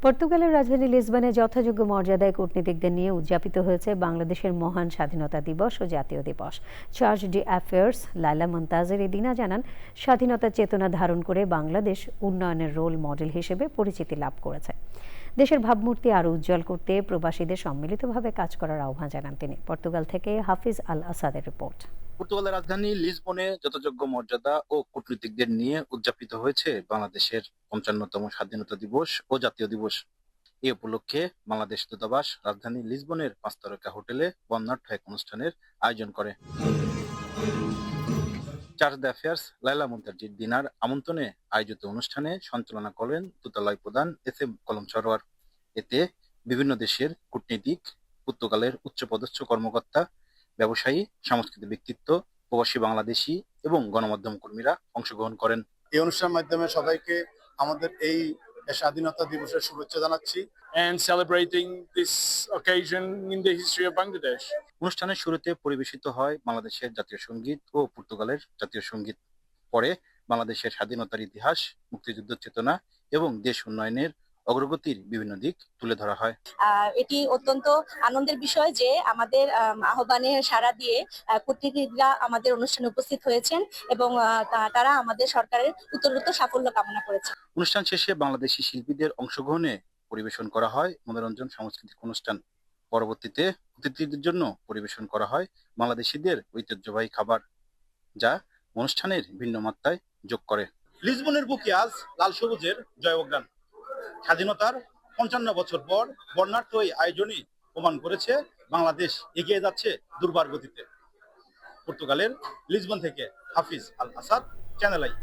পর্তুগালের রাজধানী লিসবনে যথাযোগ্য মর্যাদায় কূটনীতিকদের নিয়ে উদযাপিত হয়েছে বাংলাদেশের মহান স্বাধীনতা দিবস ও জাতীয় দিবস। চার্জ ডি অ্যাফেয়ার্স লায়লা মুনতাজের এদিনা জানান, স্বাধীনতার চেতনা ধারণ করে বাংলাদেশ উন্নয়নের রোল মডেল হিসেবে পরিচিতি লাভ করেছে। দেশের ভাবমূর্তি আরও উজ্জ্বল করতে প্রবাসীদের সম্মিলিতভাবে কাজ করার আহ্বান জানান তিনি। পর্তুগাল থেকে হাফিজ আল আসাদের রিপোর্ট। পর্তুগালের রাজধানী লিসবনে যথাযোগ্য মর্যাদা ও কূটনীতিকদের নিয়ে উদযাপিত হয়েছে বাংলাদেশের ৫৫তম স্বাধীনতা দিবস ও জাতীয় দিবস। এ উপলক্ষে বাংলাদেশ দূতাবাস রাজধানী লিসবনের ৫ তারকা হোটেলে বর্ণাঢ্য এক অনুষ্ঠানের আয়োজন করে। চার্জ d'Affaires লায়লা মুনতাজির দিনার আমন্ত্রণে আয়োজিত অনুষ্ঠানে সঞ্চালনা করেন দূতালয় প্রধান এস এম কলম সরোয়ার। এতে বিভিন্ন দেশের কূটনীতিক, পর্তুগালের উচ্চপদস্থ কর্মকর্তা, ব্যবসায়ী, সাংস্কৃতিক ব্যক্তিত্ব, প্রবাসী বাংলাদেশি এবং গণমাধ্যম কর্মীরা অংশগ্রহণ করেন। এই অনুষ্ঠানের মাধ্যমে সবাইকে আমাদের এই স্বাধীনতা দিবসের শুভেচ্ছা জানাচ্ছি। And celebrating this occasion in the history of Bangladesh. অনুষ্ঠানের শুরুতে পরিবেশিত হয় বাংলাদেশের জাতীয় সঙ্গীত ও পর্তুগালের জাতীয় সঙ্গীত। পরে বাংলাদেশের স্বাধীনতার ইতিহাস, মুক্তিযুদ্ধ চেতনা এবং দেশ উন্নয়নের অগ্রগতির বিভিন্ন দিক তুলে ধরা হয়। এটি অত্যন্ত আনন্দের বিষয় যে আমাদের আহ্বানে সাড়া দিয়ে কূটনীতিকরা আমাদের অনুষ্ঠানে উপস্থিত হয়েছেন এবং তারা আমাদের সরকারের উত্তরোত্তর সাফল্য কামনা করেছে। অনুষ্ঠান শেষে বাংলাদেশি শিল্পীদের অংশগ্রহণে পরিবেশন করা হয় মনোরঞ্জন সাংস্কৃতিক অনুষ্ঠান। পরবর্তীতে অতিথিদের জন্য পরিবেশন করা হয় বাংলাদেশিদের ঐতিহ্যবাহী খাবার, যা অনুষ্ঠানের ভিন্ন মাত্রায় যোগ করে। লিসবনের বুকে আজ লাল সবুজের জয়গান। স্বাধীনতার ৫৫ বছর পর বর্ণাঢ্য এই আয়োজনই প্রমাণ করেছে বাংলাদেশ এগিয়ে যাচ্ছে দুর্বার গতিতে। পর্তুগালের লিসবন থেকে হাফিজ আল আসাদ, চ্যানেল আই।